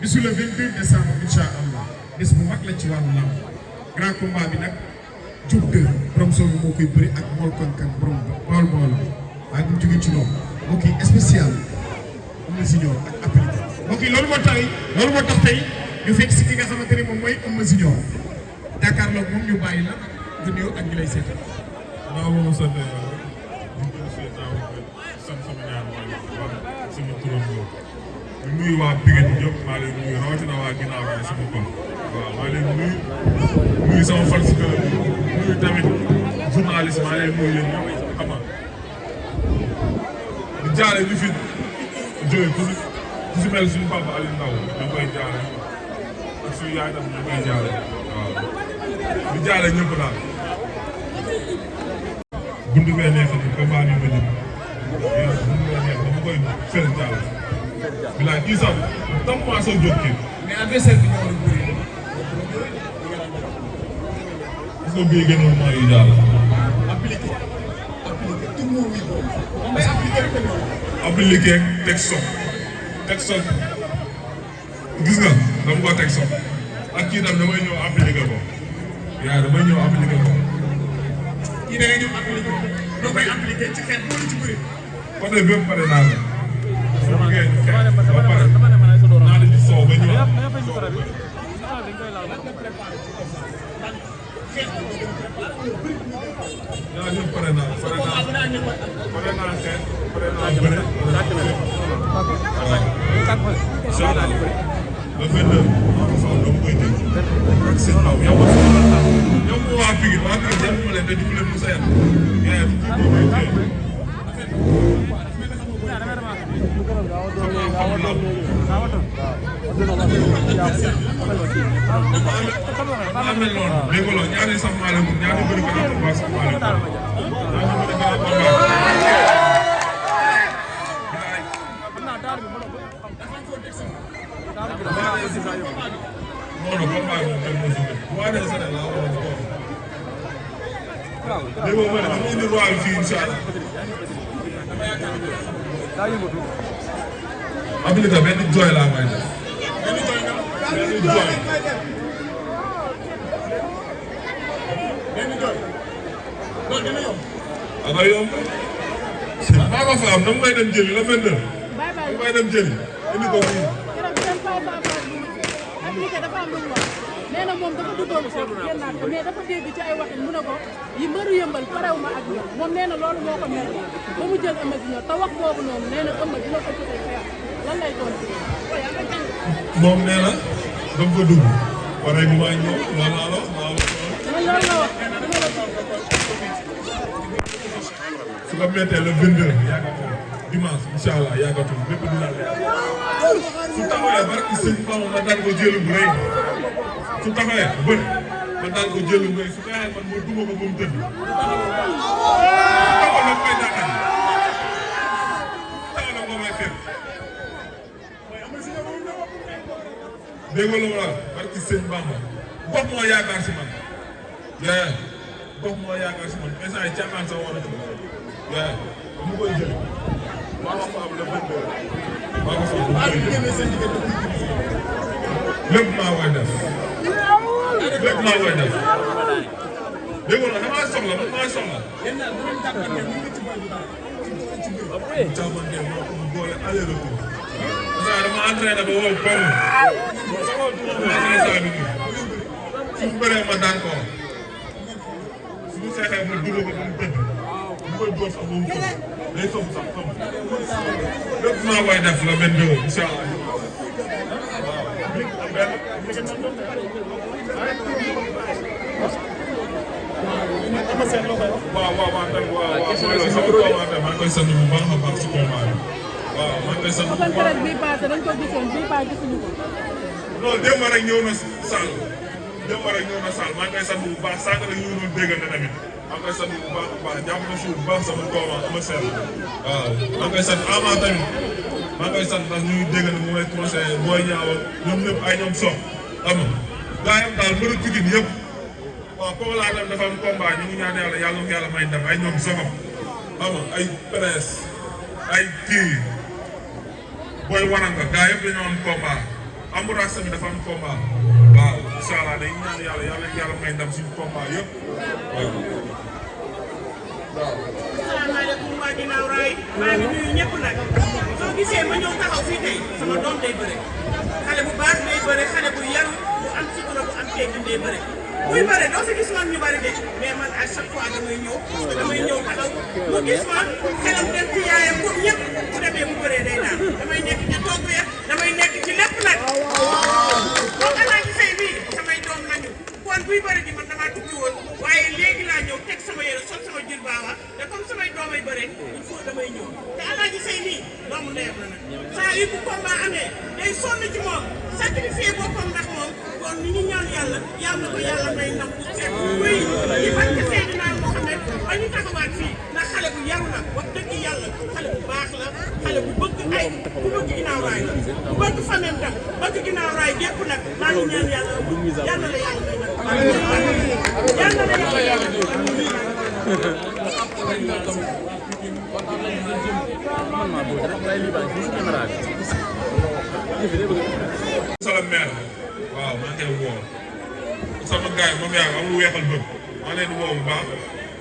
bisu le 22 décembre incha allah bés bu mag la ci wàllu lamb grand combat bi nag Diop 2 borom soobu moo koy bëri ak Mol Kankan borom bool bool waaye bu ñu jógee ci loolu mbokk yi spécial Eumeu Junior ak appliqué mbokk yi loolu moo tax tey ñu fekk si ki nga xamante ne moom mooy Eumeu Junior jàkkaarloog moom ñu bàyyi la nga nuyoo ak ñi lay seetal. waaw moom sant yàlla ñu ngi koy sant sama ñaar sama turandoo di nuyu waa Pikine ñëpp maa leen nuyu rawatina waa ginnaaw waaye sama bopp waaw maa leen nuyu sama fan si kër nuyu tamit journaliste maa leen nuyu yéen ñëpp xam nga di jaale ñu fi jógee ku si mel suñu papa Aliou Ndao ñu koy jaale ak suñu yaay tam ñu koy jaale waaw di jaale ñëpp daal. buntu bee neex na combat bi ma jëm buntu bee neex dama koy fël jàll. bilaay kii sax tam commencé jóg kii. mais adversaire bi ñoo war a bëri. est-ce que bii gënoon maa yi jàll. appliqué tout le monde moom day appliqué rek appliqué teg soog gis nga dama ko teg soog ak kii tam damay ñëw appliqué ko yaa damay ñëw appliqué ko. kii da nga ñëw appliqué doo koy appliqué ci xeet boo ci bëri. côté bépp pare naa la. su ma ngeen xeex ba pare naa leen di soow ba ñëw. yaa ñëw pare naa xeex pare naa bëre. incha allah le 22 faw dama koy dégg ak seen taw yow mu waa Pikine jàpp ma leen te dugg leen mu sa yàq maa mel noonu dégg nga loolu ñaari sax maa leen mun ñaari bëri ko am ba sax maa leen non combat bi kenn mosu ko waa de Sénégal laa waroon ko déggoo ma ne dama indi roi fii incha allah Abilika benn jooy laa may def benn jooy aka yomb maa ko fa am dama may dem jëli la benn dama may dem jëli indi ko fii dafa am lu mu wax nee na moom dafa duggoon foofu génnaat ko mais dafa dégg ci ay waxin mu ne ko yi mbëru yëmbal parew ma ak ñoom moom nee na loolu moo ko mel ba mu jël Eumeu Junior te wax boobu noonu nee na Eumeu dina ko jotee xeex lan lay doon moom nee na dama ko dugg pare bu may ñëw loolu la wax loolu la wax su ko mettee le 22 yàggatul dimanche incha allah yàggatul lépp dina leer su taxawee barki sëñ Bamba ma dal ko jël bu rëy su taxawee bët ma dal ko jël bu rëy su ko yaay man ma duma ko moom tëdd su taxaw nag may daanaka taxaw nag moo may fekk dégg nga lu ma la barki sëñ Bamba gox moo yaakaar si man yaa gox moo yaakaar si man instant yi caaxaan sa war a tudd yaa mu koy jël maa wax ko am le 22 maa ko soxla mu koy jël lépp maa koy def lépp maa koy def dégg nga damaa soxla man maa soxla. càmmante moo ko boole aller retour. parce que dama entraîné ba wow koŋŋ. su mu bëree ma daan ko su mu seexee ma dugg ko ba mu tëdd mu koy dóor sax ba mu tëdd day soog sax xam lépp maa koy def la 22 incha allah. waaw maa ngi koy sant bu baax a baax ci combat bi waaw maa ngi koy sant bu baax. bii passé dañ ko gisoon bii passé gisuñu ko. non démb rek ñëw na Sall maa ngi koy sant bu baax sànq rek ñu doon déggante tamit maa ngi koy sant bu baax a baax jàpp na si bu baax sama combat ama sell waaw maa ngi koy sant Ama tamit maa ngi koy sant ndax ñu ngi déggante mu may conseillé booy ñaawal ñoom ñëpp ay ñoom sox xam nga gaa yam daal mbëru Pikine yëpp waaw kooku laa dem dafa am combat ñu ngi ñaan yàlla yàlla ko yàlla may ndam ay ñoom soxam xam nga ay presse ay kii booy waranga gaa yëpp dañoo am combat Ambroise tamit dafa am combat waaw incha allah dañuy ñaan yàlla may ndam suñu combat yëpp waaw. asalaamaaleykum waa ginnaaw raay maa ngi nuyu ñëpp nag soo gisee ma ñëw taxaw fii tey sama doom day bëre xale bu baax day bëre xale bu yaru bu am sutura bu am teggin day bëre buy bëre doo fi gis man ñu bëri de mais man à chaque fois damay ñëw taxaw mu gis ma xelam dem ci yaayam comme ñëpp bu demee bu bëree day daan damay nekk ci togg ya damay nekk ci lépp nag boo xanaa ci sëy bii samay doom lañu kon buy bëri ji man damaa tukki woon waaye léegi laa ñëw teg sama yére sol sama jël baawa te comme samay doomay bëre il faut damay ñëw te Alaaji Sey nii doomu ndeyam la nag saa yu bu combat amee day sonn ci moom sacrifié boppam ndax moom kon ni ñu ñaan yàlla yàlla na ko yàlla may ndam bu set buy ci barke Seydina Muhammad ba ñu taxawaat fii ndax xale bu yaru la wax dëgg yàlla xale bu baax la xale bu bëgg bu bëgg ginnaaw raay la bu bëgg famem tam bëgg ginnaaw raay gépp nag maa ngi ñaan yàlla yàlla la yàlla may nag yàlla la yàlla Salam mère waaw maa ngi koy woo sama gars yi moom yaa amul weexal bët maa leen woo bu baax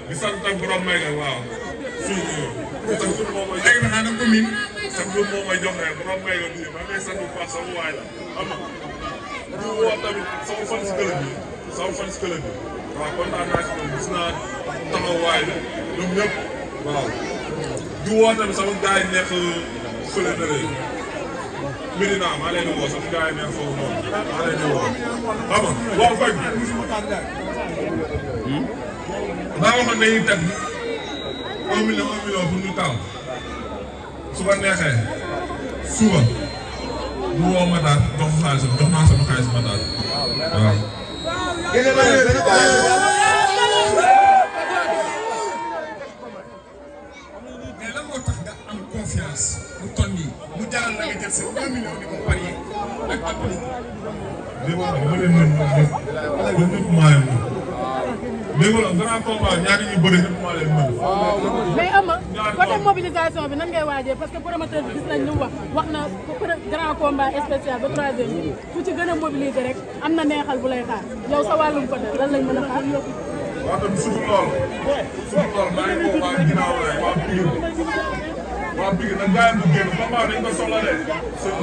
di sant ak borom may nga waaw suñu chaque jour moom mooy léegi nag ko miin chaque jour moom mooy jox rek borom may nga bii maa ngi sant bu baax sama waay la xam nga di woo tamit sama fan si club bi waaw kontaan naa si moom gis naa taxawaay la ñoom ñëpp waaw di woo tamit sama gars yi nekk fële na leen Medina maa leen di woo sama gars yi nekk foofu noonu maa leen di woo xam nga waaw fay daa waxoon dañuy teg 1 million pour ñu taal su ko neexee suba mu woo ma daal jox xaalisam jox naa sama xaalis ma daal waaw. mais lan moo tax nga am confiance mu toll nii mu jaral la nga jël sa 1 million di ko parier ak appli. dégg nga dama leen mën ñoom ñëpp maa leen mën dégg nga grand combat ñaari ñu bëri ñëpp maa leen mën. mais ama côté mobilisation bi nan ngay waajee parce que promoteur bi gis nañ li mu wax na grand combat spécial ba 3 heures fu ci gën a mobiliser rek am na neexal bu lay xaar yow sa wàllum côté lan lañ mën a xaar yokku. waaw tamit suñu loolu maa ngi woo waa ginnaaw la waa Pikine nag gars yi bu génn combat dañ ko soxla de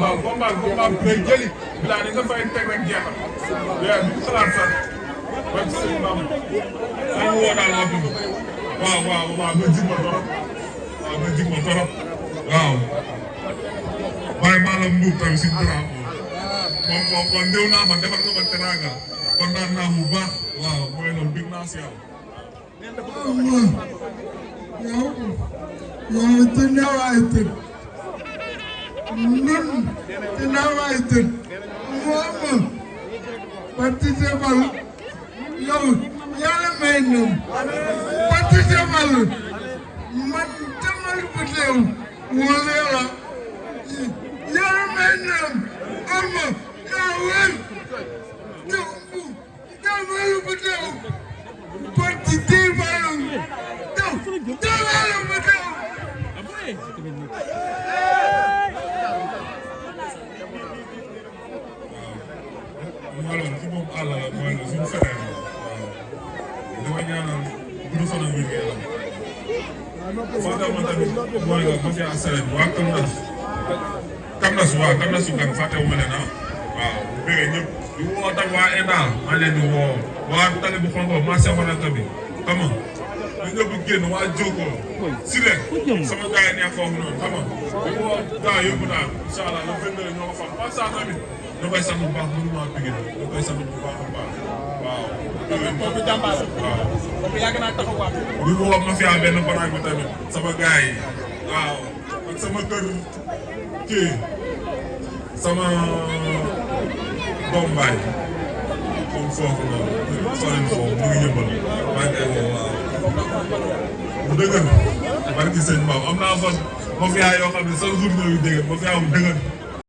waaw combat bi ngay jëli bilaa dañ ko fay teg rek jeexal waaw bu xalaat sax man sëñ Bam maa ngi woo daal waa Pikine waaw nga jig ma torop waaw waaye maa la mbuub tamit si drapeau moom kon néew naa ma defal nga ma teraanga kontaan naa bu baax waaw mooy loolu big naa si yow. yow ci ndawaay tëdd ñun ci ndawaay tëdd moom participer yow yàlla may nam participer man tamal bu teew wala la yàlla may nam ama yaa wër tamal bu teew participer tamal bu teew mooy loolu ci moom àll la mooy loolu suñu frère la waaw dama ñaanal gudd fan ak wér gu yaram fàttal ma tamit mooy nga ma fi à Selen waa Kamnas gan fàttewu ma leen waaw bëggee ñëpp di woo tam waa ENDA maa leen di woo waa tali bu xonko maa sefanaka bi xam nga ñu ñëpp génn waa Joko Siré sama gars yi neex foofu noonu xam nga di woo gars yëpp daal incha allah le 22 ñoo ko fam pas ça tamit da koy sant bu baax mënuma Pikine da koy sant bu baax a baax waaw. kooku jàmbaar waaw. kooku yàgg naa taxawaat. di woo ma fi am benn baraag bi tamit sama gars yi waaw ak sama kër kii sama doom baay comme foofu noonu sori foofu mu ngi yëmbal maa ngi koy woo waaw. bu dëgër barki sëñ Ba am naa fa ma fi yoo xam ne chaque jour ñooy dëgër ma fi am dëgër.